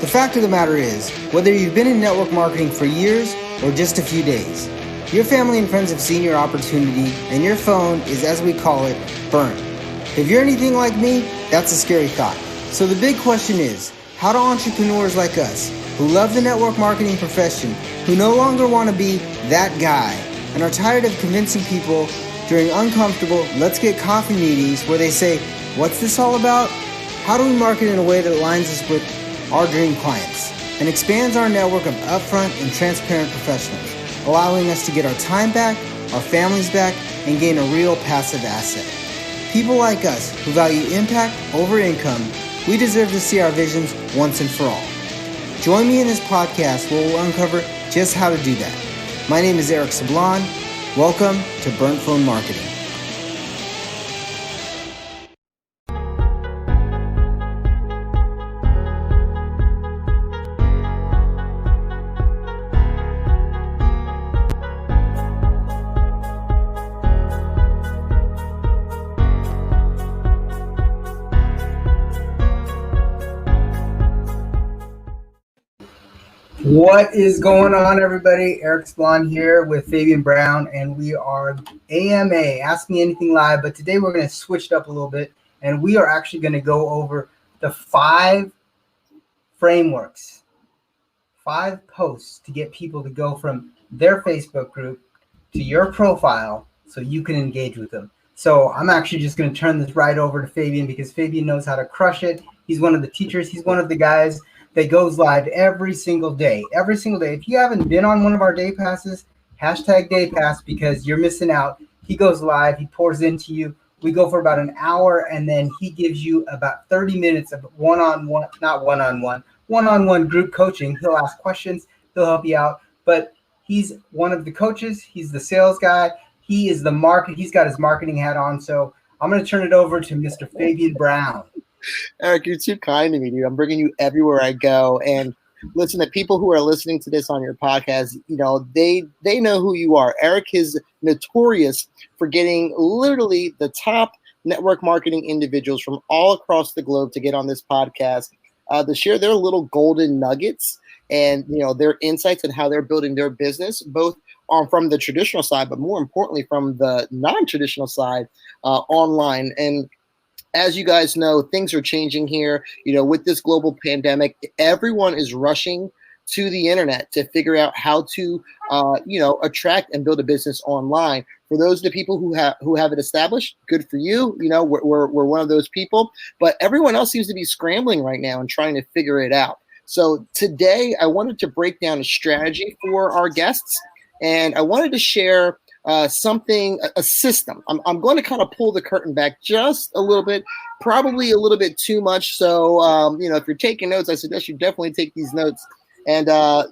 The fact of the matter is, whether you've been in network marketing for years or just a few days, your family and friends have seen your opportunity and your phone is, as we call it, burnt. If you're anything like me, that's a scary thought. So the big question is, how do entrepreneurs like us, who love the network marketing profession, who no longer want to be that guy, and are tired of convincing people during uncomfortable let's get coffee meetings where they say, what's this all about? How do we market in a way that aligns us with our dream clients and expands our network of upfront and transparent professionals, allowing us to get our time back, our families back, and gain a real passive asset? People like us who value impact over income, we deserve to see our visions once and for all. Join me in this podcast where we'll uncover just how to do that. My name is Eric Sablon. Welcome to Burnt Phone Marketing. What is going on, everybody? Eric Sablon here with Fabian Brown, and we are AMA, Ask Me Anything Live, but today we're going to switch it up a little bit, and we are actually going to go over the 5 frameworks, 5 posts to get people to go from their Facebook group to your profile so you can engage with them. So I'm actually just going to turn this right over to Fabian because Fabian knows how to crush it. He's one of the teachers. He's one of the guys that goes live every single day. Every single day. If you haven't been on one of our day passes, hashtag day pass because you're missing out. He goes live. He pours into you. We go for about an hour, and then he gives you about 30 minutes of one-on-one group coaching. He'll ask questions. He'll help you out. But he's one of the coaches. He's the sales guy. He is the market. He's got his marketing hat on. So I'm going to turn it over to Mr. Fabian Brown. Eric, you're too kind to me, dude. I'm bringing you everywhere I go. And listen, the people who are listening to this on your podcast, you know, they know who you are. Eric is notorious for getting literally the top network marketing individuals from all across the globe to get on this podcast to share their little golden nuggets and, you know, their insights and how they're building their business, both from the traditional side, but more importantly, from the non-traditional side online. And as you guys know, things are changing here. You know, with this global pandemic, everyone is rushing to the internet to figure out how to, attract and build a business online. For those of the people who have it established, good for you. You know, we're one of those people. But everyone else seems to be scrambling right now and trying to figure it out. So today, I wanted to break down a strategy for our guests, and I wanted to share a system. I'm going to kind of pull the curtain back just a little bit, probably a little bit too much. So, if you're taking notes, I suggest you definitely take these notes. And, I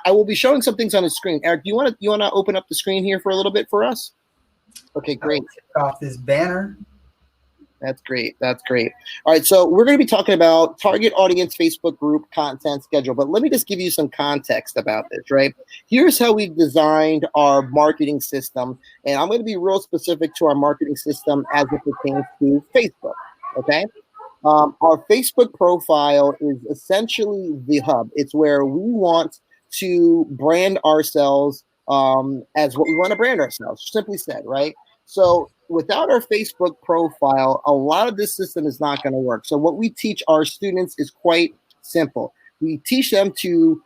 will be showing some things on the screen. Eric, do you want to open up the screen here for a little bit for us? Okay, great. I'll kick off this banner. That's great. That's great. All right. So we're going to be talking about target audience Facebook group content schedule, but let me just give you some context about this, right? Here's how we've designed our marketing system. And I'm going to be real specific to our marketing system as it pertains to Facebook. Okay. Our Facebook profile is essentially the hub. It's where we want to brand ourselves as what we want to brand ourselves, simply said, right? So without our Facebook profile, a lot of this system is not going to work. So what we teach our students is quite simple. We teach them to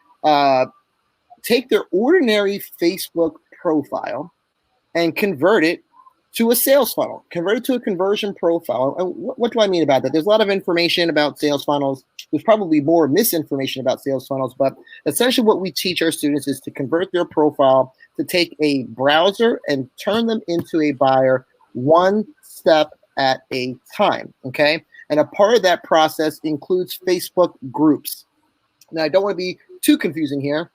take their ordinary Facebook profile and convert it to a sales funnel, convert it to a conversion profile. And what do I mean about that? There's a lot of information about sales funnels. There's probably more misinformation about sales funnels, but essentially what we teach our students is to convert their profile to take a browser and turn them into a buyer one step at a time, okay? And a part of that process includes Facebook groups. Now, I don't want to be too confusing here,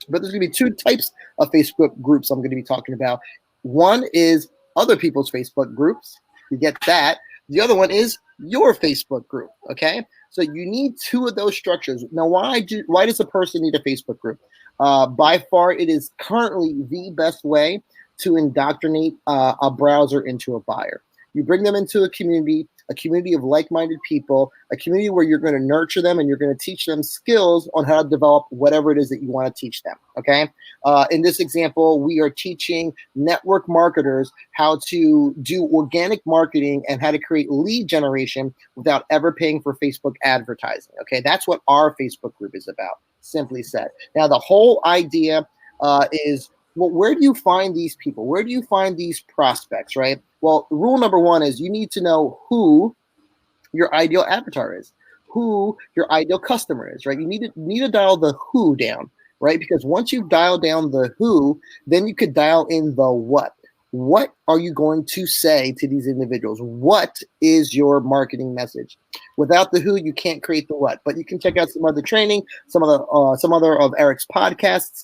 but there's going to be 2 types of Facebook groups I'm going to be talking about. One is other people's Facebook groups. You get that. The other one is your Facebook group, okay? So you need 2 of those structures. Now, why does a person need a Facebook group? By far, it is currently the best way to indoctrinate a browser into a buyer. You bring them into a community a community of like-minded people, a community where you're going to nurture them and you're going to teach them skills on how to develop whatever it is that you want to teach them. Okay. In this example, we are teaching network marketers how to do organic marketing and how to create lead generation without ever paying for Facebook advertising. Okay. That's what our Facebook group is about, simply said. Now, the whole idea is, well, where do you find these people? Where do you find these prospects, right? Well, rule number one is you need to know who your ideal avatar is, who your ideal customer is, right? You need to dial the who down, right? Because once you've dialed down the who, then you could dial in the what. What are you going to say to these individuals? What is your marketing message? Without the who, you can't create the what. But you can check out some other training, some other of Eric's podcasts,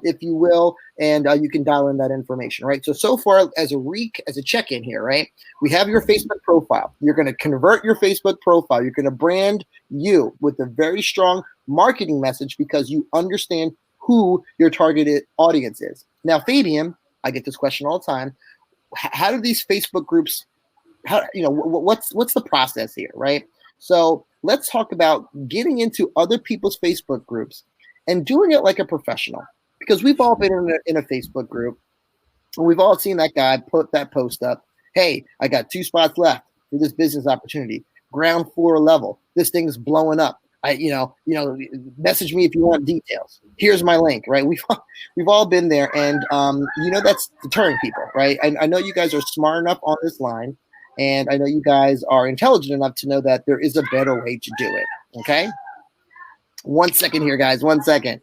if you will, and you can dial in that information, right? So far as a check-in here, right? We have your Facebook profile. You're going to convert your Facebook profile. You're going to brand you with a very strong marketing message because you understand who your targeted audience is. Now, Fabian, I get this question all the time. How do these Facebook groups, what's the process here, right? So let's talk about getting into other people's Facebook groups and doing it like a professional, because we've all been in a Facebook group and we've all seen that guy put that post up. Hey, I got 2 spots left for this business opportunity, ground floor level. This thing's blowing up. Message me if you want details. Here's my link, right? We've all been there, and that's deterring people, right? I know you guys are smart enough on this line, and I know you guys are intelligent enough to know that there is a better way to do it. Okay, 1 second here, guys. 1 second.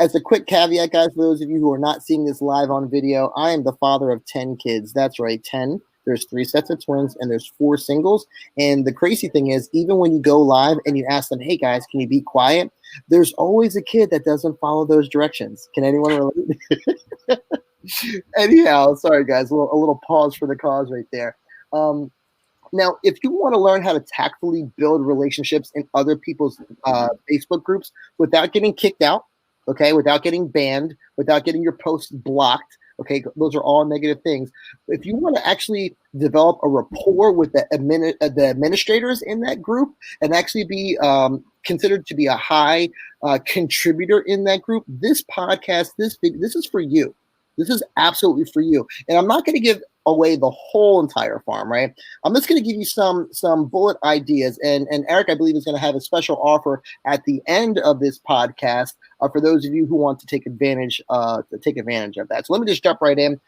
As a quick caveat, guys, for those of you who are not seeing this live on video, I am the father of 10 kids. That's right, 10. There's 3 sets of twins and there's 4 singles. And the crazy thing is, even when you go live and you ask them, hey guys, can you be quiet? There's always a kid that doesn't follow those directions. Can anyone relate? Anyhow, sorry guys, a little pause for the cause right there. Now, if you want to learn how to tactfully build relationships in other people's Facebook groups without getting kicked out, okay, without getting banned, without getting your posts blocked, okay, those are all negative things. If you want to actually develop a rapport with the administrators in that group and actually be considered to be a high contributor in that group, this podcast, this is for you. This is absolutely for you. And I'm not going to give away the whole entire farm, right? I'm just going to give you some bullet ideas. And Eric, I believe, is going to have a special offer at the end of this podcast for those of you who want to take advantage of that. So let me just jump right in.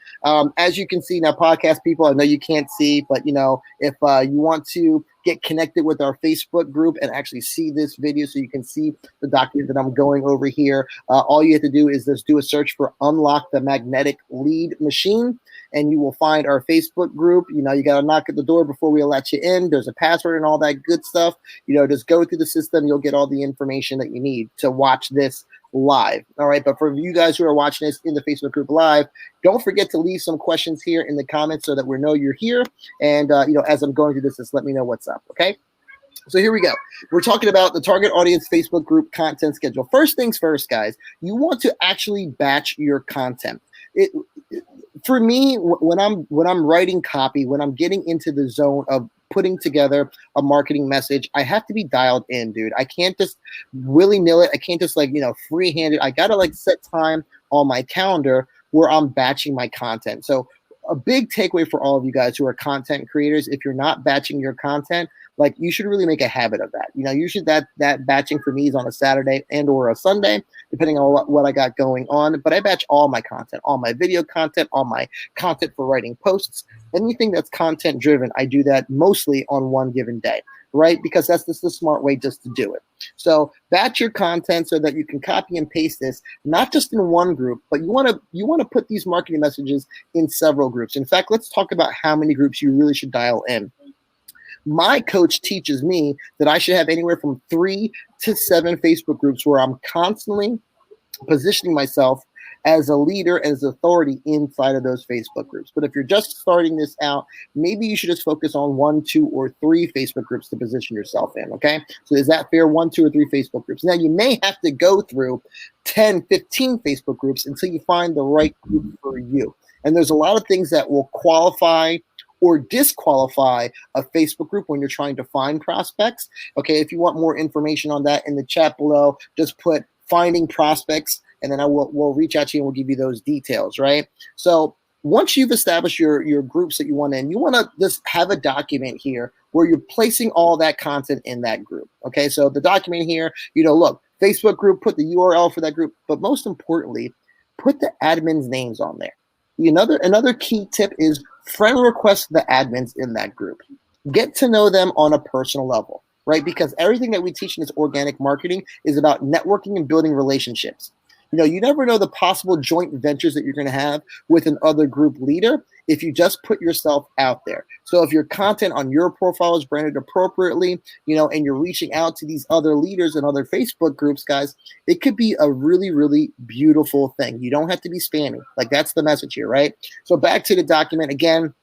As you can see now, podcast people, I know you can't see, but if you want to get connected with our Facebook group and actually see this video so you can see the document that I'm going over here, all you have to do is just do a search for Unlock the Magnetic Lead Machine, and you will find our Facebook group. You got to knock at the door before we'll let you in. There's a password and all that good stuff. Just go through the system. You'll get all the information that you need to watch this live. All right. But for you guys who are watching this in the Facebook group live, don't forget to leave some questions here in the comments so that we know you're here. And, as I'm going through this, just let me know what's up. Okay. So here we go. We're talking about the target audience Facebook group content schedule. First things first, guys, you want to actually batch your content. For me, when I'm writing copy, when I'm getting into the zone of putting together a marketing message, I have to be dialed in, dude. I can't just willy-nilly it. I can't just freehand it. I got to set time on my calendar where I'm batching my content. So a big takeaway for all of you guys who are content creators, if you're not batching your content, you should really make a habit of that. Usually that batching for me is on a Saturday and or a Sunday, depending on what I got going on. But I batch all my content, all my video content, all my content for writing posts, anything that's content driven. I do that mostly on one given day, right? Because that's just the smart way just to do it. So batch your content so that you can copy and paste this, not just in one group, but you want to put these marketing messages in several groups. In fact, let's talk about how many groups you really should dial in. My coach teaches me that I should have anywhere from 3 to 7 Facebook groups where I'm constantly positioning myself as a leader, as authority inside of those Facebook groups. But if you're just starting this out, maybe you should just focus on 1, 2, or 3 Facebook groups to position yourself in, okay? So is that fair? 1, 2, or 3 Facebook groups. Now, you may have to go through 10, 15 Facebook groups until you find the right group for you. And there's a lot of things that will qualify or disqualify a Facebook group when you're trying to find prospects. Okay, if you want more information on that in the chat below, just put finding prospects, and then we'll reach out to you and we'll give you those details, right? So once you've established your groups that you want in, you want to just have a document here where you're placing all that content in that group. Okay, so the document here, look, Facebook group, put the URL for that group, but most importantly, put the admins' names on there. Another key tip is friend request the admins in that group. Get to know them on a personal level, right? Because everything that we teach in this organic marketing is about networking and building relationships. You never know the possible joint ventures that you're going to have with an other group leader if you just put yourself out there. So if your content on your profile is branded appropriately, and you're reaching out to these other leaders and other Facebook groups, guys, it could be a really, really beautiful thing. You don't have to be spammy. Like, that's the message here, right? So back to the document again.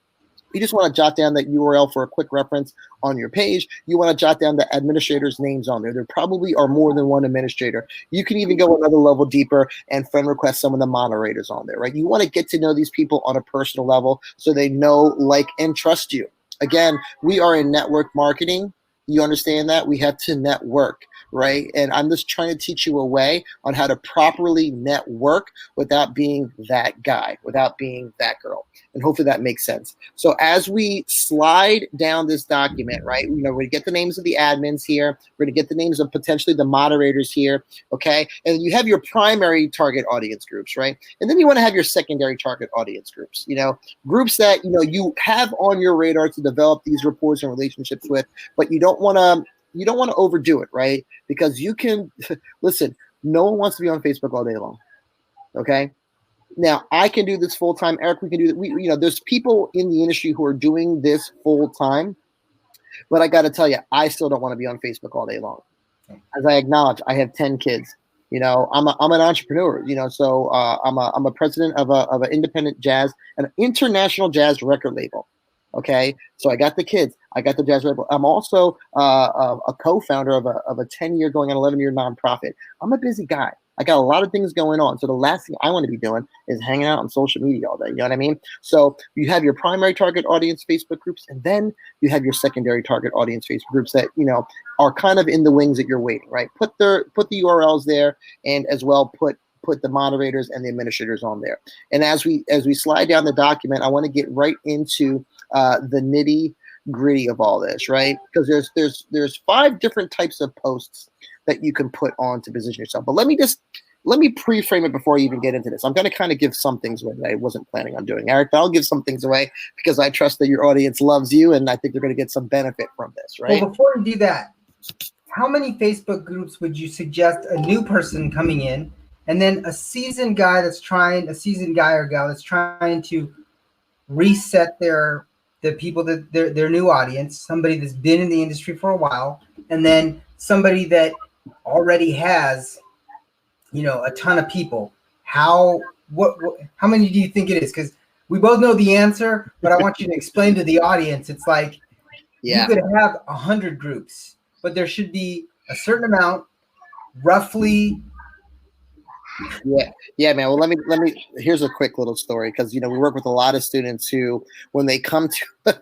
You just want to jot down that URL for a quick reference on your page. You want to jot down the administrators' names on there. There probably are more than one administrator. You can even go another level deeper and friend request some of the moderators on there, right? You want to get to know these people on a personal level so they know, like, and trust you. Again, we are in network marketing. You understand that? We have to network, right? And I'm just trying to teach you a way on how to properly network without being that guy, without being that girl. And hopefully that makes sense. So as we slide down this document, right, we get the names of the admins here. We're going to get the names of potentially the moderators here, okay? And you have your primary target audience groups, right? And then you want to have your secondary target audience groups, groups that, you have on your radar to develop these rapports and relationships with, but you don't want to overdo it, right? Because you can, listen, no one wants to be on Facebook all day long, okay? Now, I can do this full time. Eric, we can do that. There's people in the industry who are doing this full time, but I got to tell you, I still don't want to be on Facebook all day long. As I acknowledge, I have 10 kids. I'm an entrepreneur. So I'm a president of an independent jazz, an international jazz record label. Okay, so I got the kids, I got the jazz label. I'm also a co-founder of a 10-year going on 11-year nonprofit. I'm a busy guy. I got a lot of things going on. So the last thing I want to be doing is hanging out on social media all day. You know what I mean? So you have your primary target audience Facebook groups, and then you have your secondary target audience Facebook groups that, are kind of in the wings that you're waiting, right? Put the URLs there, and as well put the moderators and the administrators on there. And as we slide down the document, I want to get right into the nitty gritty of all this, right? Because there's 5 different types of posts that you can put on to position yourself. But let me pre-frame it before I even get into this. I'm going to kind of give some things away that I wasn't planning on doing, Eric, but I'll give some things away because I trust that your audience loves you, and I think they're going to get some benefit from this, right? Well, before we do that, how many Facebook groups would you suggest a new person coming in, and then a seasoned guy or gal that's trying to reset the people that their new audience, somebody that's been in the industry for a while, and then somebody that already has, a ton of people? How many do you think it is? Because we both know the answer, but I want you to explain to the audience. It's like, you could have 100 groups, but there should be a certain amount, roughly. Yeah, man. Well, let me. Here's a quick little story, because we work with a lot of students who, when they come to,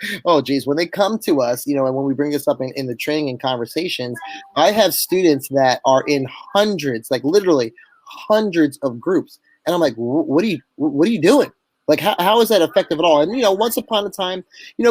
when they come to us, and when we bring this up in the training and conversations, I have students that are in hundreds, like literally hundreds of groups, and I'm like, what are you doing? Like, how is that effective at all? And once upon a time,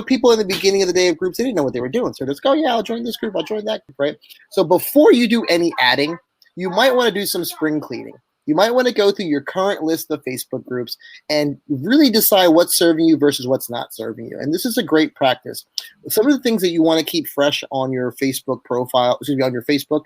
people in the beginning of the day of groups, they didn't know what they were doing, so just go, I'll join this group, I'll join that group, right? So before you do any adding, you might want to do some spring cleaning. You might want to go through your current list of Facebook groups and really decide what's serving you versus what's not serving you. And this is a great practice. Some of the things that you want to keep fresh on your Facebook profile, on your Facebook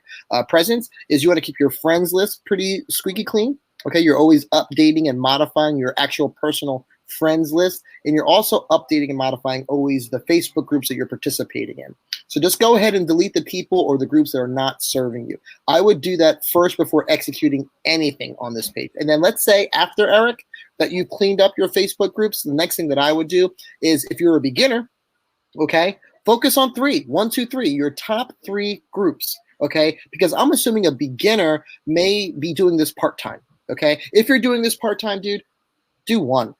presence, is you want to keep your friends list pretty squeaky clean. Okay, you're always updating and modifying your actual personal friends list, and you're also updating and modifying always the Facebook groups that you're participating in. So just go ahead and delete the people or the groups that are not serving you. I would do that first before executing anything on this page. And then let's say after, Eric, that you've cleaned up your Facebook groups, the next thing that I would do is, if you're a beginner, okay, focus on 3, 1, 2, 3, your top 3 groups, okay? Because I'm assuming a beginner may be doing this part-time, okay? If you're doing this part-time, dude, do 1.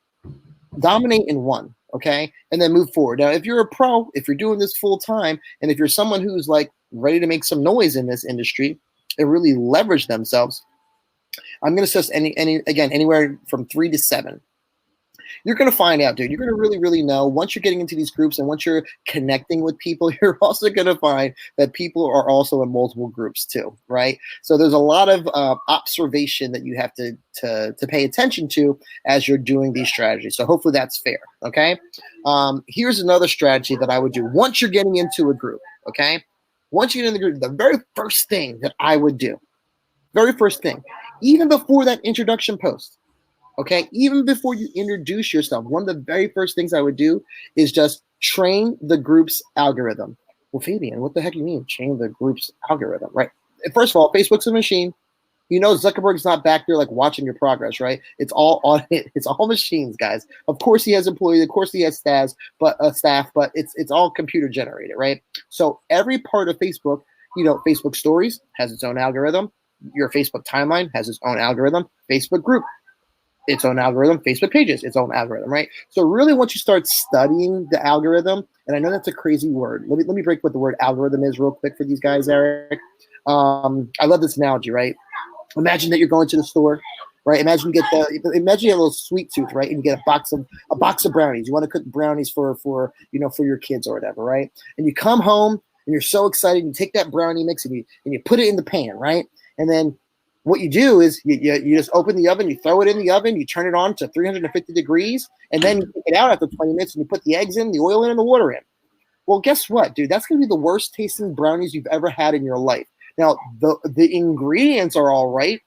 dominate in one, okay, and then move forward. Now, if you're a pro, if you're doing this full time, and if you're someone who's like ready to make some noise in this industry and really leverage themselves, I'm going to suggest anywhere from 3 to 7. You're going to find out, dude. You're going to really, really know once you're getting into these groups and once you're connecting with people, you're also going to find that people are also in multiple groups too, right? So there's a lot of observation that you have to pay attention to as you're doing these strategies. So hopefully that's fair, okay? Here's another strategy that I would do once you're getting into a group, okay? Once you get in the group, the very first thing that I would do, very first thing, even before that introduction post, okay, even before you introduce yourself, one of the very first things I would do is just train the group's algorithm. Well, Fabian, what the heck do you mean train the group's algorithm, right? First of all, Facebook's a machine. You know, Zuckerberg's not back there like watching your progress, right? It's all on it. It's all machines, guys. Of course, he has employees. Of course, he has staff, but it's all computer generated, right? So every part of Facebook, you know, Facebook Stories has its own algorithm. Your Facebook timeline has its own algorithm. Facebook group, its own algorithm. Facebook pages, its own algorithm, right? So really, once you start studying the algorithm, and I know that's a crazy word. Let me break what the word algorithm is real quick for these guys, Eric. I love this analogy, right? Imagine that you're going to the store, right? Imagine you get imagine you have a little sweet tooth, right? And you get a box of brownies. You want to cook brownies for your kids or whatever, right? And you come home and you're so excited. You take that brownie mix and you put it in the pan, right? And then what you do is you just open the oven, you throw it in the oven, you turn it on to 350 degrees, and then you take it out after 20 minutes and you put the eggs in, the oil in, and the water in. Well, guess what, dude? That's going to be the worst tasting brownies you've ever had in your life. Now, the ingredients are all right,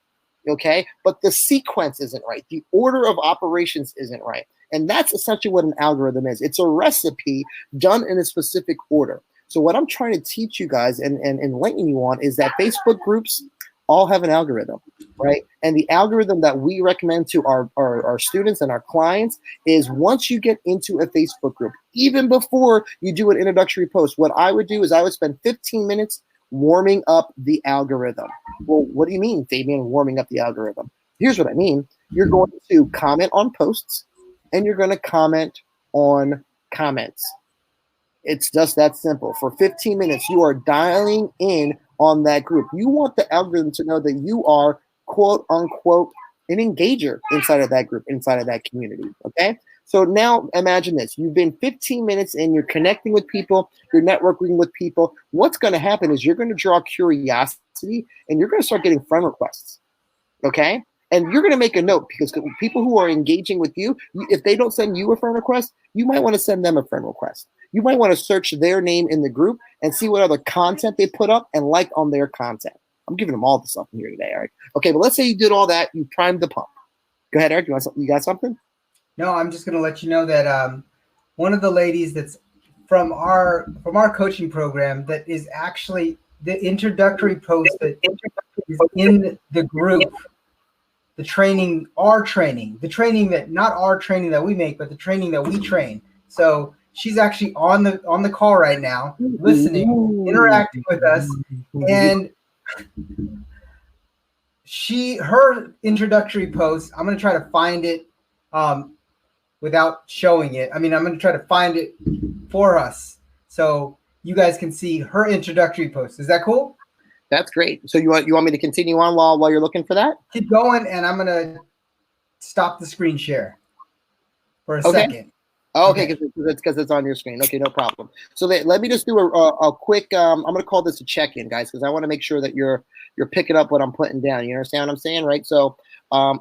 okay, but the sequence isn't right. The order of operations isn't right. And that's essentially what an algorithm is. It's a recipe done in a specific order. So what I'm trying to teach you guys and enlighten you on is that Facebook groups all have an algorithm, right? And the algorithm that we recommend to our students and our clients is once you get into a Facebook group, even before you do an introductory post, what I would do is I would spend 15 minutes warming up the algorithm. Well, what do you mean, Fabian, warming up the algorithm? Here's what I mean. You're going to comment on posts and you're going to comment on comments. It's just that simple. For 15 minutes, you are dialing in on that group. You want the algorithm to know that you are, quote unquote, an engager inside of that group, inside of that community. Okay. So now imagine this. You've been 15 minutes and you're connecting with people, you're networking with people. What's going to happen is you're going to draw curiosity and you're going to start getting friend requests. Okay. And you're going to make a note because people who are engaging with you, if they don't send you a friend request, you might want to send them a friend request. You might want to search their name in the group and see what other content they put up and like on their content. I'm giving them all the stuff here today, Eric. Okay, but let's say you did all that. You primed the pump. Go ahead, Eric. You got something? No, I'm just going to let you know that one of the ladies that's from our coaching program that is actually the introductory post that is in the group. The training that not our training that we make, but the training that we train. So she's actually on the call right now, listening, interacting with us, and her introductory post. I'm going to try to find it without showing it. I mean, I'm going to try to find it for us so you guys can see her introductory post. Is that cool? That's great. So you want me to continue on while you're looking for that? Keep going, and I'm gonna stop the screen share for a second. Okay, because it's on your screen. Okay, no problem. So let me just do a quick. I'm gonna call this a check-in, guys, because I want to make sure that you're picking up what I'm putting down. You understand what I'm saying, right? So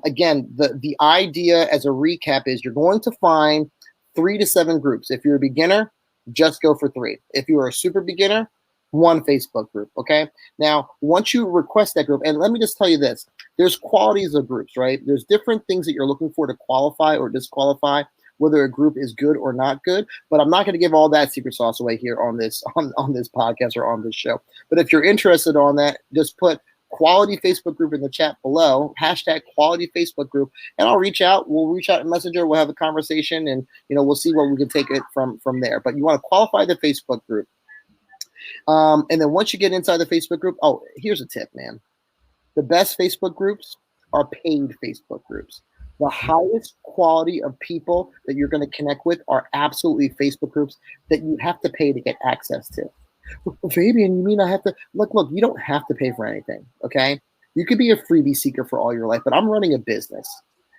again, the idea as a recap is you're going to find 3 to 7 groups. If you're a beginner, just go for 3. If you're a super beginner, 1 Facebook group, okay? Now, once you request that group, and let me just tell you this, there's qualities of groups, right? There's different things that you're looking for to qualify or disqualify whether a group is good or not good, but I'm not going to give all that secret sauce away here on this podcast or on this show. But if you're interested on that, just put quality Facebook group in the chat below, hashtag quality Facebook group, and I'll reach out. We'll reach out in Messenger, we'll have a conversation, and we'll see where we can take it from there. But you want to qualify the Facebook group. And then once you get inside the Facebook group, here's a tip, man. The best Facebook groups are paid Facebook groups. The highest quality of people that you're going to connect with are absolutely Facebook groups that you have to pay to get access to. Fabian, you mean I have to look, you don't have to pay for anything. Okay. You could be a freebie seeker for all your life, but I'm running a business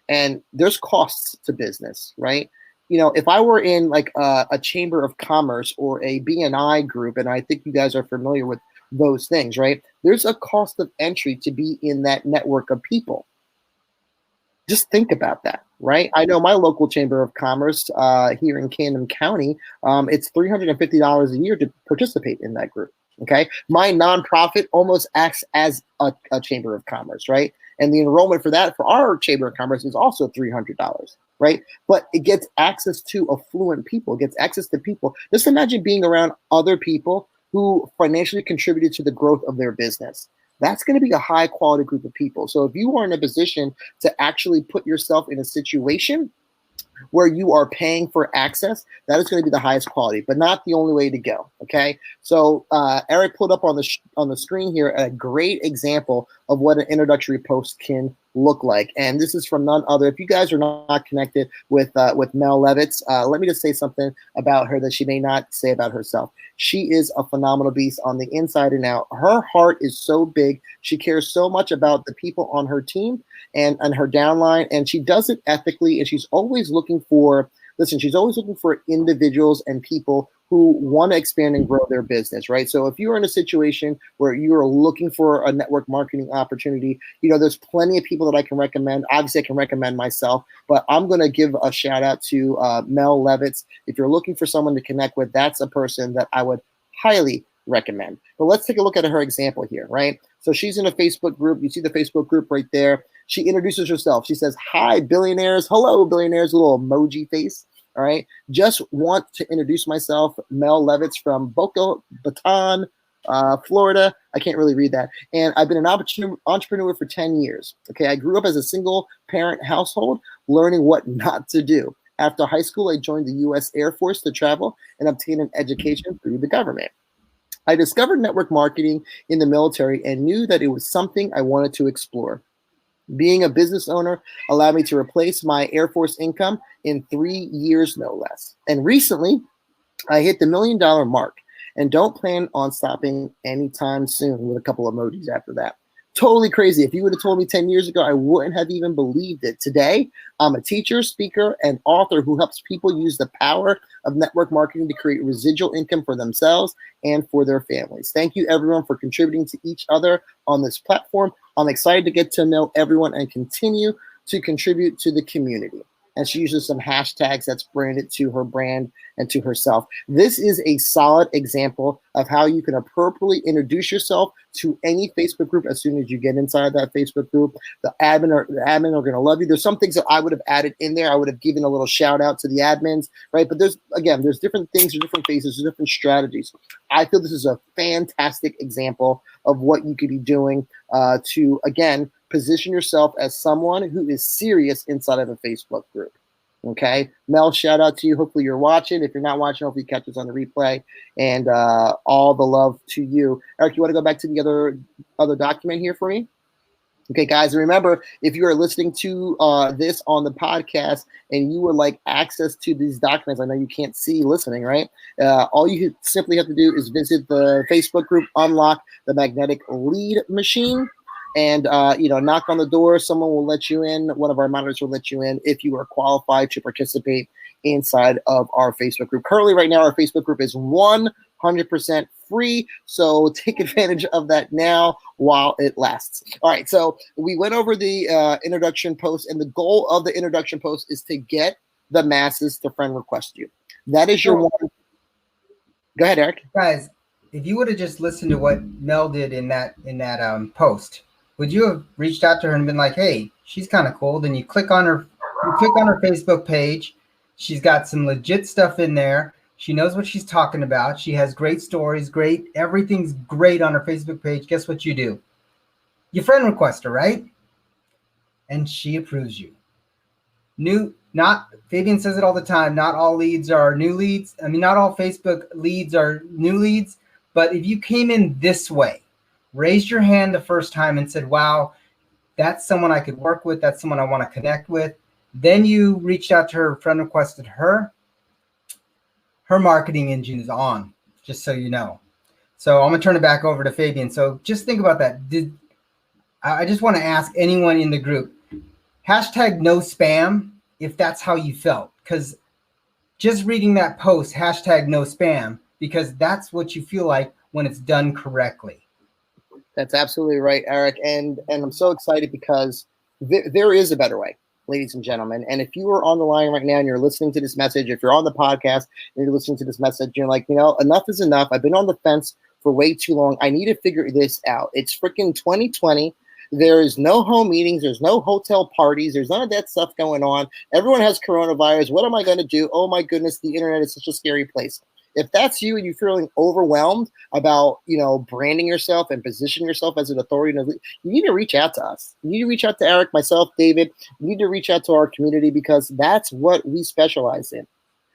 and there's costs to business, right? If I were in like a chamber of commerce or a BNI group, and I think you guys are familiar with those things, right? There's a cost of entry to be in that network of people. Just think about that, right? I know my local chamber of commerce here in Camden County, it's $350 a year to participate in that group. Okay, my nonprofit almost acts as a chamber of commerce, right? And the enrollment for our chamber of commerce is also $300, right? But it gets access to affluent people, it gets access to people. Just imagine being around other people who financially contributed to the growth of their business. That's going to be a high quality group of people. So if you are in a position to actually put yourself in a situation where you are paying for access, that is going to be the highest quality, but not the only way to go. Okay. So Eric pulled up on the screen here a great example of what an introductory post can look like. And this is from none other. If you guys are not connected with Mel Levitz, let me just say something about her that she may not say about herself. She is a phenomenal beast on the inside and out. Her heart is so big. She cares so much about the people on her team and her downline, and she does it ethically. And she's always looking for individuals and people who want to expand and grow their business, right? So if you're in a situation where you're looking for a network marketing opportunity, there's plenty of people that I can recommend. Obviously, I can recommend myself, but I'm going to give a shout out to Mel Levitz. If you're looking for someone to connect with, that's a person that I would highly recommend. But let's take a look at her example here, right? So she's in a Facebook group. You see the Facebook group right there. She introduces herself. She says, "Hi, billionaires. Hello, billionaires," little emoji face. All right. Just want to introduce myself, Mel Levitz from Boca Raton, Florida. I can't really read that. And I've been an entrepreneur for 10 years. Okay. I grew up as a single parent household, learning what not to do. After high school, I joined the U.S. Air Force to travel and obtain an education through the government. I discovered network marketing in the military and knew that it was something I wanted to explore. Being a business owner allowed me to replace my Air Force income in 3 years, no less. And recently, I hit the $1 million mark and don't plan on stopping anytime soon, with a couple of emojis after that. Totally crazy. If you would have told me 10 years ago, I wouldn't have even believed it. Today, I'm a teacher, speaker, and author who helps people use the power of network marketing to create residual income for themselves and for their families. Thank you, everyone, for contributing to each other on this platform. I'm excited to get to know everyone and continue to contribute to the community. And she uses some hashtags that's branded to her brand and to herself. This is a solid example of how you can appropriately introduce yourself to any Facebook group as soon as you get inside that Facebook group. The admin are going to love you. There's some things that I would have added in there. I would have given a little shout out to the admins, right? But there's different things, there's different phases, there's different strategies. I feel this is a fantastic example of what you could be doing to, again, position yourself as someone who is serious inside of a Facebook group. Okay, Mel, shout out to you. Hopefully you're watching. If you're not watching, hopefully you catch us on the replay. And all the love to you. Eric, you want to go back to the other document here for me? Okay, guys, and remember, if you are listening to this on the podcast and you would like access to these documents, I know you can't see listening, right? All you simply have to do is visit the Facebook group, Unlock the Magnetic Lead Machine. And, knock on the door. Someone will let you in. One of our monitors will let you in if you are qualified to participate inside of our Facebook group. Currently, right now, our Facebook group is 100% free. So take advantage of that now while it lasts. All right. So we went over the introduction post, and the goal of the introduction post is to get the masses to friend request you. That is your one. Go ahead, Eric. Guys, if you would have just listened to what Mel did in that post, would you have reached out to her and been like, "Hey, she's kind of cool"? Then you click on her Facebook page. She's got some legit stuff in there. She knows what she's talking about. She has great stories, everything's great on her Facebook page. Guess what you do? You friend request her, right? And she approves you. Fabian says it all the time. Not all leads are new leads. I mean, not all Facebook leads are new leads. But if you came in this way, raised your hand the first time and said, "Wow, that's someone I could work with. That's someone I want to connect with," Then you reached out to her, friend requested her. Her marketing engine is on, just so you know. So I'm going to turn it back over to Fabian. So just think about that. I just want to ask anyone in the group, hashtag no spam, if that's how you felt. Because just reading that post, hashtag no spam, because that's what you feel like when it's done correctly. That's absolutely right, Eric. And I'm so excited because there is a better way, ladies and gentlemen. And if you are on the line right now and you're listening to this message, if you're on the podcast and you're listening to this message, you're like, enough is enough. I've been on the fence for way too long. I need to figure this out. It's freaking 2020. There is no home meetings. There's no hotel parties. There's none of that stuff going on. Everyone has coronavirus. What am I going to do? Oh, my goodness, the internet is such a scary place. If that's you and you're feeling overwhelmed about, branding yourself and position yourself as an authority, you need to reach out to us. You need to reach out to Eric, myself, David. You need to reach out to our community because that's what we specialize in.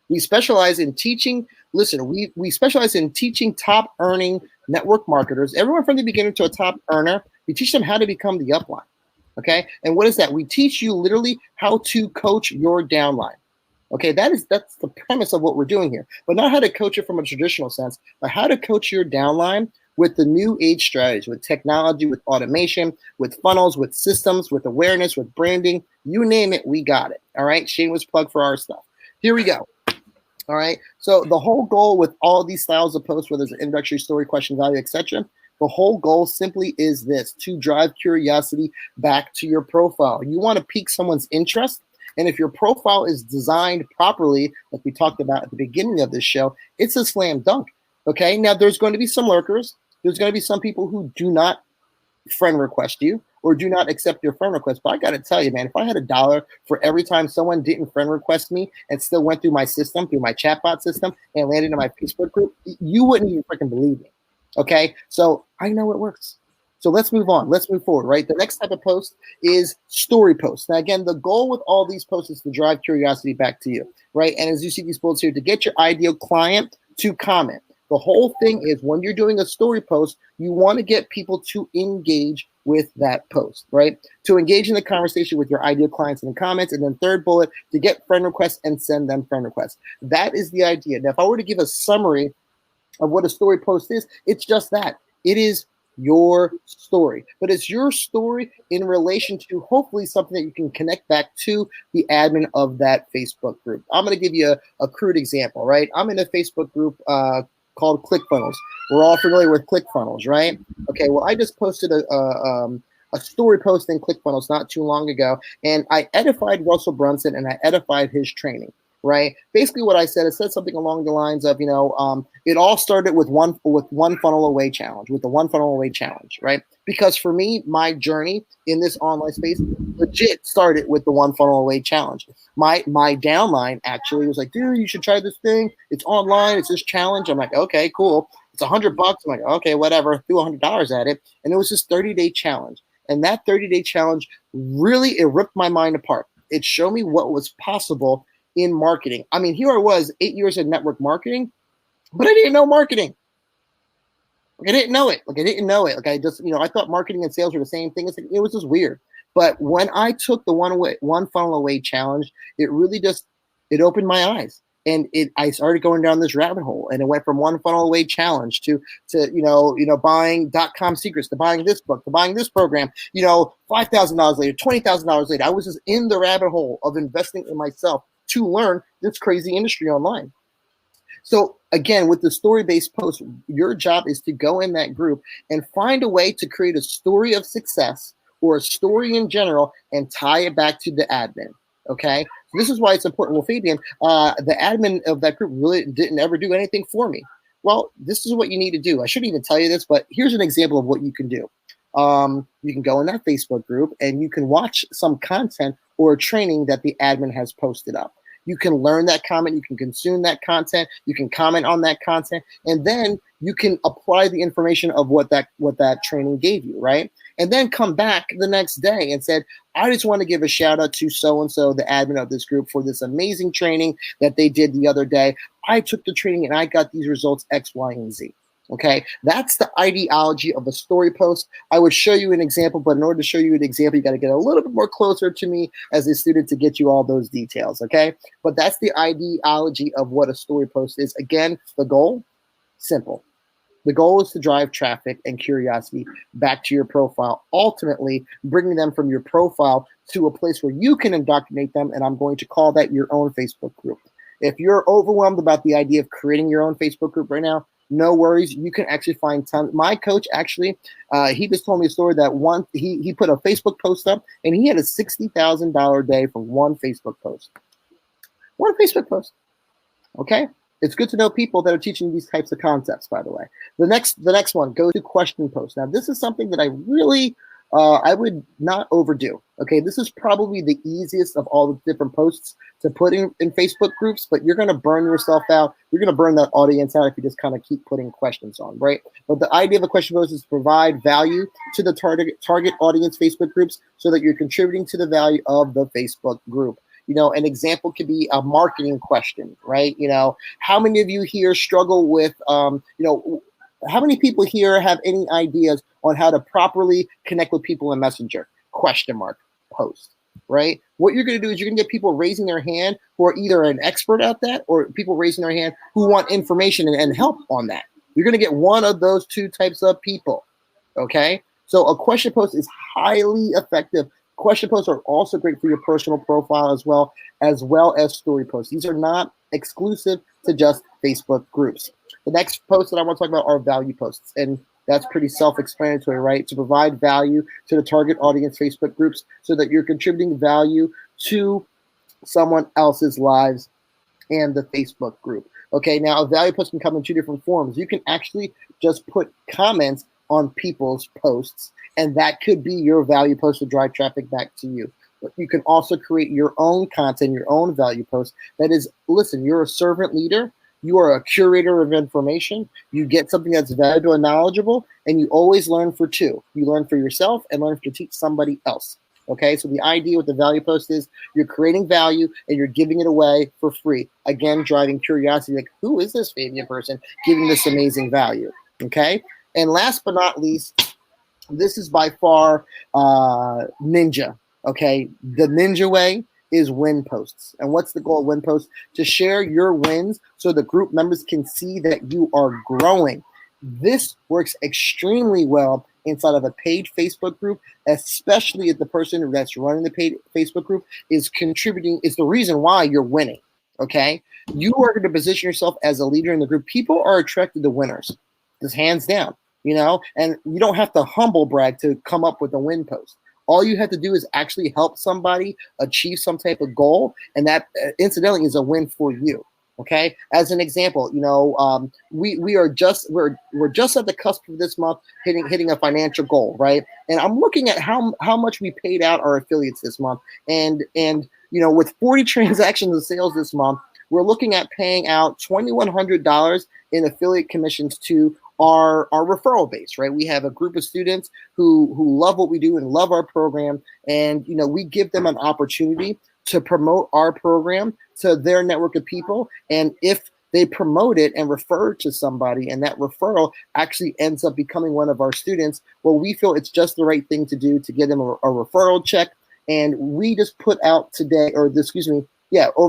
We specialize in teaching. Listen, we specialize in teaching top earning network marketers, everyone from the beginner to a top earner. We teach them how to become the upline. Okay. And what is that? We teach you literally how to coach your downline. Okay, that's the premise of what we're doing here, but not how to coach it from a traditional sense, but how to coach your downline with the new age strategies, with technology, with automation, with funnels, with systems, with awareness, with branding, you name it, we got it. All right, shameless plug for our stuff. Here we go. All right, so the whole goal with all of these styles of posts, whether it's an introductory story, question, value, etc., the whole goal simply is this: to drive curiosity back to your profile. You want to pique someone's interest. And if your profile is designed properly, like we talked about at the beginning of this show, it's a slam dunk. Okay. Now there's going to be some lurkers. There's going to be some people who do not friend request you or do not accept your friend request. But I got to tell you, man, if I had $1 for every time someone didn't friend request me and still went through my system, through my chatbot system and landed in my Facebook group, you wouldn't even freaking believe me. Okay. So I know it works. So let's move on. Let's move forward, right? The next type of post is story posts. Now, again, the goal with all these posts is to drive curiosity back to you, right? And as you see these bullets here, to get your ideal client to comment. The whole thing is when you're doing a story post, you want to get people to engage with that post, right? To engage in the conversation with your ideal clients in the comments. And then third bullet, to get friend requests and send them friend requests. That is the idea. Now, if I were to give a summary of what a story post is, it's just that. It is your story, but it's your story in relation to hopefully something that you can connect back to the admin of that Facebook group. I'm going to give you a crude example, right? I'm in a Facebook group called ClickFunnels. We're all familiar with ClickFunnels, right? Okay, well, I just posted a story post in ClickFunnels not too long ago, and I edified Russell Brunson and I edified his training. Right. Basically, what I said something along the lines of, it all started with one funnel away challenge, with the one funnel away challenge. Right. Because for me, my journey in this online space legit started with the one funnel away challenge. My downline actually was like, dude, you should try this thing. It's online. It's this challenge. I'm like, OK, cool. It's $100. I'm like, OK, whatever. Threw $100 at it. And it was this 30-day challenge. And that 30-day challenge really, it ripped my mind apart. It showed me what was possible in marketing. I mean, here I was 8 years in network marketing, but I didn't know marketing. I didn't know it. Like I just, I thought marketing and sales were the same thing. It was just weird. But when I took the one funnel away challenge, it really it opened my eyes. And I started going down this rabbit hole, and it went from one funnel away challenge to buying .com secrets, to buying this book, to buying this program, $5,000 later, $20,000 later. I was just in the rabbit hole of investing in myself to learn this crazy industry online. So again, with the story-based post, your job is to go in that group and find a way to create a story of success or a story in general and tie it back to the admin. Okay. So this is why it's important. Well, Fabian, the admin of that group really didn't ever do anything for me. Well, this is what you need to do. I shouldn't even tell you this, but here's an example of what you can do. You can go in that Facebook group and you can watch some content or a training that the admin has posted up. You can learn that comment, you can consume that content, you can comment on that content, and then you can apply the information of what that training gave you, right? And then come back the next day and said, I just want to give a shout out to so-and-so, the admin of this group, for this amazing training that they did the other day. I took the training and I got these results X, Y, and Z. Okay, that's the ideology of a story post. I would show you an example, but in order to show you an example, you got to get a little bit more closer to me as a student to get you all those details. Okay, but that's the ideology of what a story post is. Again, the goal, simple. The goal is to drive traffic and curiosity back to your profile, ultimately bringing them from your profile to a place where you can indoctrinate them, and I'm going to call that your own Facebook group. If you're overwhelmed about the idea of creating your own Facebook group right now, no worries. You can actually find tons. My coach actually, he just told me a story that he put a Facebook post up, and he had a $60,000 day from one Facebook post. One Facebook post. Okay. It's good to know people that are teaching these types of concepts, by the way. The next one, go to question post. Now, this is something that I really, I would not overdo. Okay, this is probably the easiest of all the different posts to put in Facebook groups, but you're going to burn yourself out. You're going to burn that audience out if you just kind of keep putting questions on, right? But the idea of a question post is to provide value to the target audience Facebook groups so that you're contributing to the value of the Facebook group. You know, an example could be a marketing question, right? You know, how many of you here struggle with, you know, how many people here have any ideas on how to properly connect with people in Messenger? Question mark post, right? What you're going to do is you're going to get people raising their hand who are either an expert at that or people raising their hand who want information and help on that. You're going to get one of those two types of people, okay? So a question post is highly effective. Question posts are also great for your personal profile as well as story posts. These are not exclusive to just Facebook groups. The next post that I want to talk about are value posts, and that's pretty self-explanatory, right? To provide value to the target audience Facebook groups so that you're contributing value to someone else's lives and the Facebook group. Okay, now a value post can come in two different forms. You can actually just put comments on people's posts, and that could be your value post to drive traffic back to you. But you can also create your own content, your own value post. That is, listen, you're a servant leader. You are a curator of information. You get something that's valuable and knowledgeable, and you always learn for two. You learn for yourself and learn to teach somebody else. Okay, so the idea with the value post is you're creating value and you're giving it away for free. Again, driving curiosity, like, who is this Fabian person giving this amazing value? Okay, and last but not least, this is by far ninja. Okay, the ninja way is win posts. And what's the goal of win posts? To share your wins so the group members can see that you are growing. This works extremely well inside of a paid Facebook group, especially if the person that's running the paid Facebook group is contributing, is the reason why you're winning. Okay, you are going to position yourself as a leader in the group. People are attracted to winners, just hands down. You know, and you don't have to humble brag to come up with a win post. All you have to do is actually help somebody achieve some type of goal, and that incidentally is a win for you. Okay, as an example, you know, we're just at the cusp of this month hitting a financial goal, right? And I'm looking at how much we paid out our affiliates this month, and you know, with 40 transactions of sales this month, we're looking at paying out $2,100 in affiliate commissions to our referral base, right? We have a group of students who love what we do and love our program, and you know, we give them an opportunity to promote our program to their network of people, and if they promote it and refer to somebody, and that referral actually ends up becoming one of our students, well, we feel it's just the right thing to do to give them a referral check. And we just put out today, over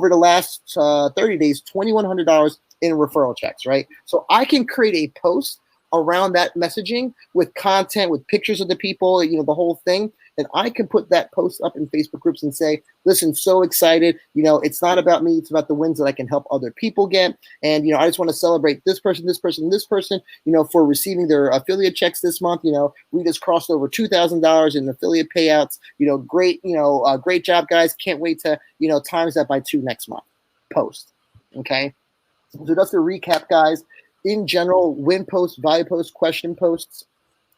the last 30 days, $2,100 in referral checks, right? So I can create a post around that messaging with content, with pictures of the people, you know, the whole thing. And I can put that post up in Facebook groups and say, listen, so excited. You know, it's not about me. It's about the wins that I can help other people get. And, you know, I just want to celebrate this person, you know, for receiving their affiliate checks this month. You know, we just crossed over $2,000 in affiliate payouts. You know, great job, guys. Can't wait to, you know, times that by 2 next month. Post. Okay. So just to recap, guys, in general, win posts, value posts, question posts,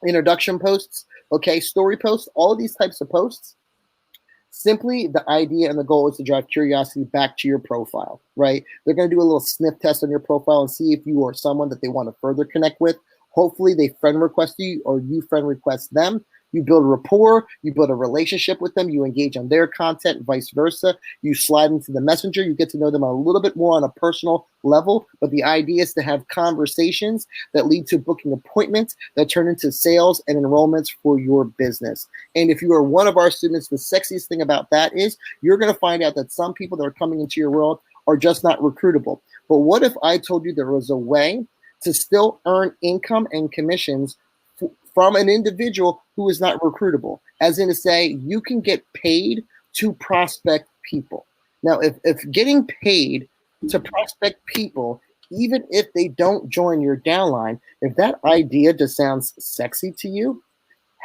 introduction posts, okay, story posts, all of these types of posts, simply the idea and the goal is to drive curiosity back to your profile, right? They're going to do a little sniff test on your profile and see if you are someone that they want to further connect with. Hopefully they friend request you or you friend request them. You build rapport, you build a relationship with them, you engage on their content, vice versa. You slide into the messenger, you get to know them a little bit more on a personal level. But the idea is to have conversations that lead to booking appointments that turn into sales and enrollments for your business. And if you are one of our students, the sexiest thing about that is you're going to find out that some people that are coming into your world are just not recruitable. But what if I told you there was a way to still earn income and commissions from an individual who is not recruitable? As in to say, you can get paid to prospect people. Now, if getting paid to prospect people, even if they don't join your downline, if that idea just sounds sexy to you,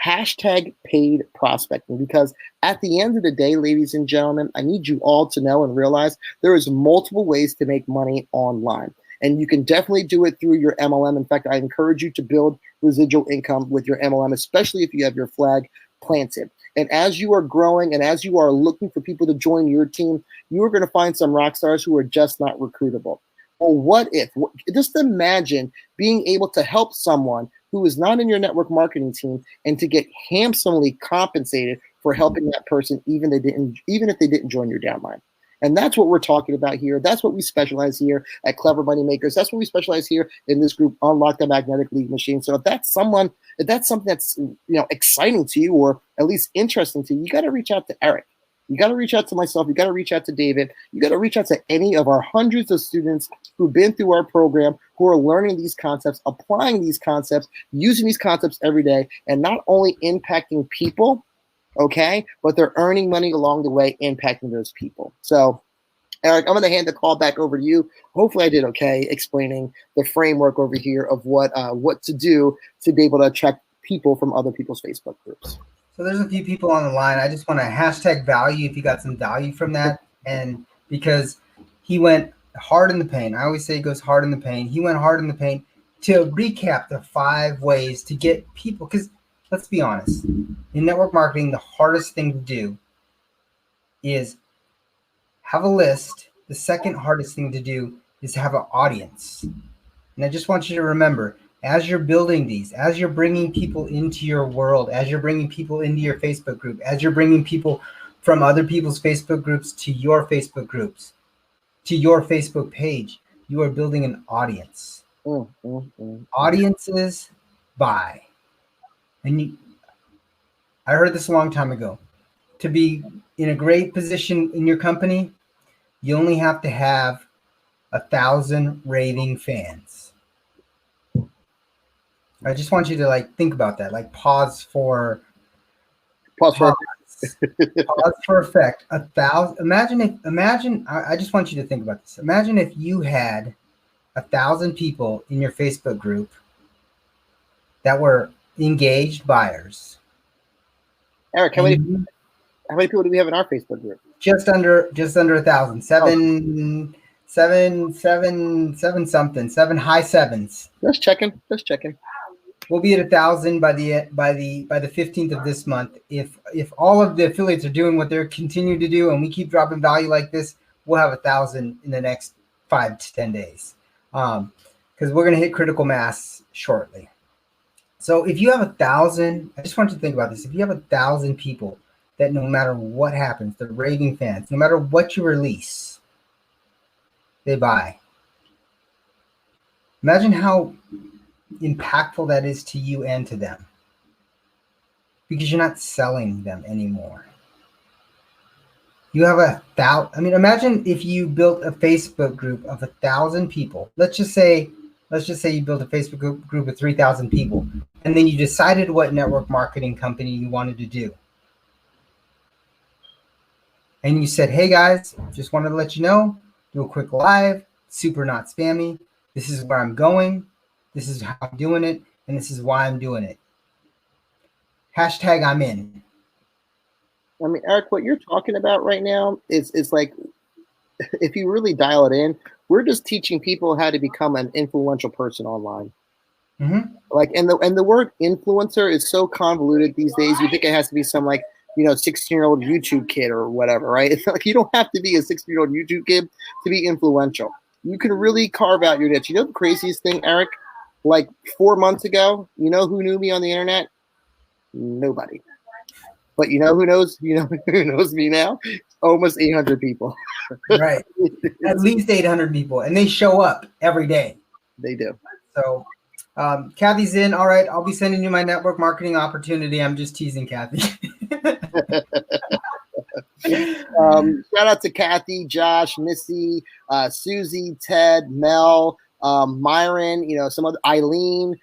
hashtag paid prospecting. Because at the end of the day, ladies and gentlemen, I need you all to know and realize there is multiple ways to make money online. And you can definitely do it through your MLM. In fact, I encourage you to build residual income with your MLM, especially if you have your flag planted. And as you are growing and as you are looking for people to join your team, you are going to find some rock stars who are just not recruitable. Well, what if? Just imagine being able to help someone who is not in your network marketing team and to get handsomely compensated for helping that person, even if they didn't join your downline. And that's what we're talking about here. That's what we specialize here at Clever Money Makers. That's what we specialize here in this group, Unlock the Magnetic Lead Machine. So if that's something that's exciting to you or at least interesting to you, you got to reach out to Eric. You got to reach out to myself. You got to reach out to David. You got to reach out to any of our hundreds of students who've been through our program, who are learning these concepts, applying these concepts, using these concepts every day, and not only impacting people, okay, but they're earning money along the way, impacting those people. So, Eric, I'm going to hand the call back over to you. Hopefully I did okay explaining the framework over here of what to do to be able to attract people from other people's Facebook groups. So there's a few people on the line. I just want to hashtag value if you got some value from that. And because he went hard in the paint. I always say he goes hard in the paint. He went hard in the paint to recap the 5 ways to get people. Because let's be honest, in network marketing, the hardest thing to do is have a list. The second hardest thing to do is have an audience. And I just want you to remember, as you're building these, as you're bringing people into your world, as you're bringing people into your Facebook group, as you're bringing people from other people's Facebook groups to your Facebook groups, to your Facebook page, you are building an audience. Audiences buy. And I heard this a long time ago. To be in a great position in your company, you only have to have 1,000 raving fans. I just want you to think about that. Pause for effect. 1,000. Imagine. I just want you to think about this. Imagine if you had 1,000 people in your Facebook group that were engaged buyers. Eric, how many people do we have in our Facebook group? Just under 1,000. Seven high sevens. Just checking. We'll be at 1,000 by the 15th of this month. If all of the affiliates are doing what they're continuing to do, and we keep dropping value like this, we'll have 1,000 in the next 5 to 10 days. Because we're going to hit critical mass shortly. So if you have 1,000, I just want you to think about this. If you have 1,000 people that no matter what happens, they're raving fans, no matter what you release, they buy. Imagine how impactful that is to you and to them, because you're not selling them anymore. You have 1,000. Imagine if you built a Facebook group of 1,000 people. Let's just say you built a Facebook group of 3,000 people, and then you decided what network marketing company you wanted to do. And you said, hey guys, just wanted to let you know, do a quick live, super not spammy. This is where I'm going. This is how I'm doing it. And this is why I'm doing it. Hashtag I'm in. Eric, what you're talking about right now is like, if you really dial it in, we're just teaching people how to become an influential person online. Mm-hmm. And the word influencer is so convoluted these days. You think it has to be some 16-year-old YouTube kid or whatever, right? It's you don't have to be a 16-year-old YouTube kid to be influential. You can really carve out your niche. You know the craziest thing, Eric? 4 months ago, you know who knew me on the internet? Nobody. But you know who knows? You know who knows me now? Almost 800 people. Right. At least 800 people. And they show up every day. They do. So Kathy's in. All right. I'll be sending you my network marketing opportunity. I'm just teasing Kathy. Shout out to Kathy, Josh, Missy, Susie, Ted, Mel, Myron, some other Eileen,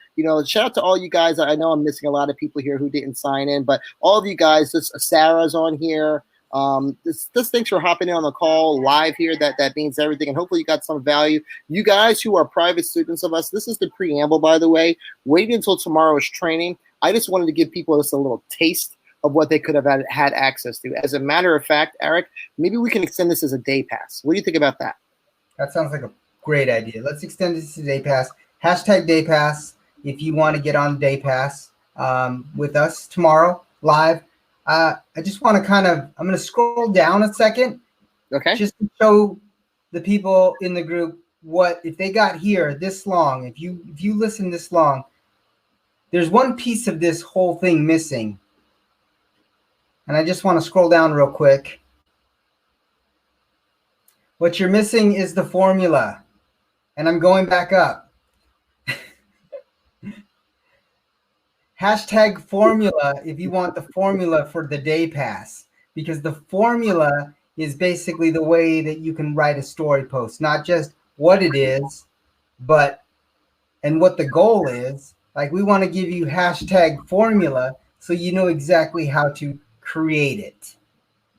shout out to all you guys. I know I'm missing a lot of people here who didn't sign in, but all of you guys, Sarah's on here. Just thanks for hopping in on the call live here. That means everything. And hopefully you got some value. You guys who are private students of us, this is the preamble, by the way. Waiting until tomorrow's training. I just wanted to give people just a little taste of what they could have had access to. As a matter of fact, Eric, maybe we can extend this as a day pass. What do you think about that? That sounds like a great idea. Let's extend this to day pass. Hashtag day pass if you want to get on day pass with us tomorrow live. I just want to I'm going to scroll down a second. Okay. Just to show the people in the group what, if they got here this long, if you listen this long, there's one piece of this whole thing missing. And I just want to scroll down real quick. What you're missing is the formula. And I'm going back up. Hashtag formula if you want the formula for the day pass. Because the formula is basically the way that you can write a story post. Not just what it is, but and what the goal is. Like, we want to give you hashtag formula so you know exactly how to create it.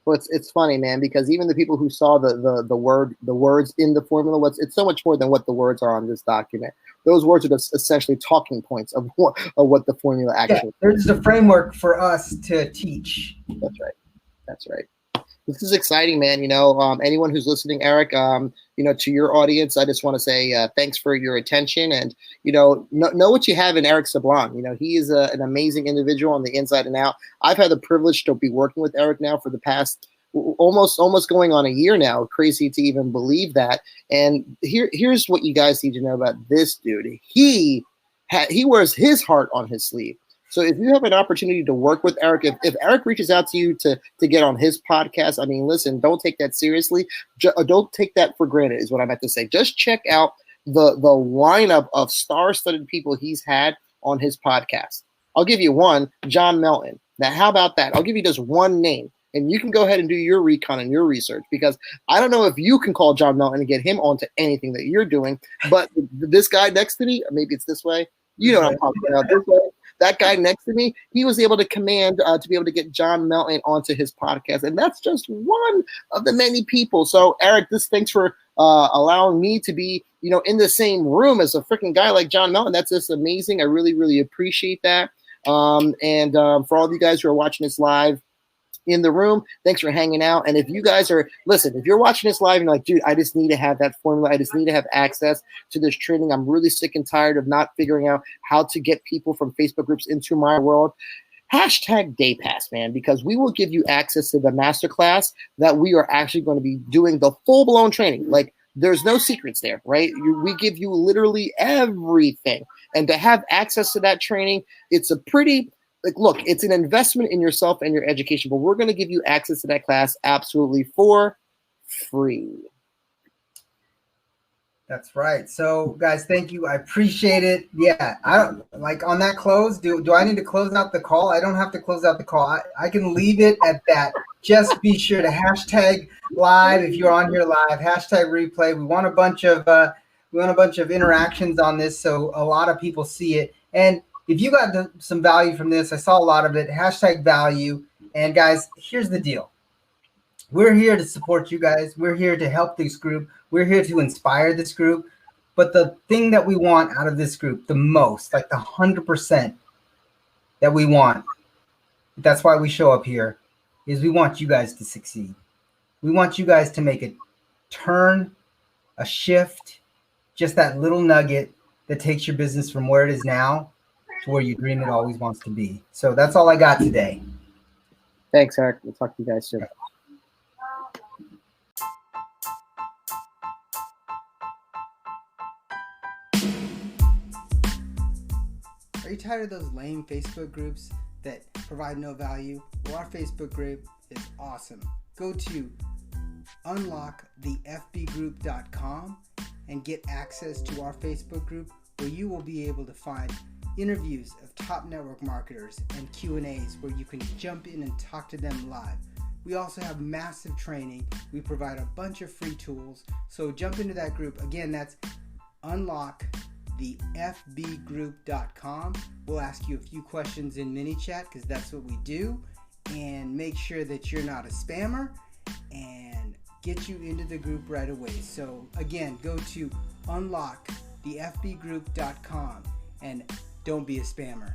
Well, it's funny, man, because even the people who saw the words in the formula, it's so much more than what the words are on this document. Those words are just essentially talking points of what the formula actually is. There's a framework for us to teach. That's right. This is exciting, man. Anyone who's listening, Eric, to your audience, I just want to say thanks for your attention, and know what you have in Eric Sablon. He is an amazing individual on the inside and out. I've had the privilege to be working with Eric now for the past almost going on a year now. Crazy to even believe that. And here's what you guys need to know about this dude. He wears his heart on his sleeve. So if you have an opportunity to work with Eric, if Eric reaches out to you to get on his podcast, I mean, listen, don't take that seriously. Don't take that for granted is what I meant to say. Just check out the lineup of star-studded people he's had on his podcast. I'll give you one, John Melton. Now, how about that? I'll give you just one name, and you can go ahead and do your recon and your research, because I don't know if you can call John Melton and get him onto anything that you're doing, but this guy next to me, maybe it's this way, you know what I'm talking about, this way. That guy next to me, he was able to command to be able to get John Melton onto his podcast. And that's just one of the many people. So, Eric, thanks for allowing me to be, in the same room as a freaking guy like John Melton. That's just amazing. I really, really appreciate that. And for all of you guys who are watching this live in the room, thanks for hanging out. And if you guys if you're watching this live and you're like, dude, I just need to have that formula, I just need to have access to this training, I'm really sick and tired of not figuring out how to get people from Facebook groups into my world, hashtag day pass, man, because we will give you access to the masterclass that we are actually going to be doing the full-blown training. Like, there's no secrets there, right? We give you literally everything. And to have access to that training, it's a pretty look, it's an investment in yourself and your education, but we're going to give you access to that class absolutely for free. That's right. So, guys, thank you. I appreciate it. Yeah, I don't like on that close. Do I need to close out the call? I don't have to close out the call. I can leave it at that. Just be sure to hashtag live if you're on here live. Hashtag replay. We want a bunch of interactions on this, so a lot of people see it. And if you got some value from this, I saw a lot of it, hashtag value. And guys, here's the deal. We're here to support you guys. We're here to help this group. We're here to inspire this group. But the thing that we want out of this group the most, like the 100% that we want, that's why we show up here, is we want you guys to succeed. We want you guys to make a turn, a shift, just that little nugget that takes your business from where it is now to where you dream it always wants to be. So that's all I got today. Thanks, Eric. We'll talk to you guys soon. Are you tired of those lame Facebook groups that provide no value? Well, our Facebook group is awesome. Go to unlockthefbgroup.com and get access to our Facebook group, where you will be able to find interviews of top network marketers and Q&As where you can jump in and talk to them live. We also have massive training. We provide a bunch of free tools. So jump into that group. Again, that's unlockthefbgroup.com. We'll ask you a few questions in mini chat because that's what we do, and make sure that you're not a spammer and get you into the group right away. So again, go to unlockthefbgroup.com and don't be a spammer.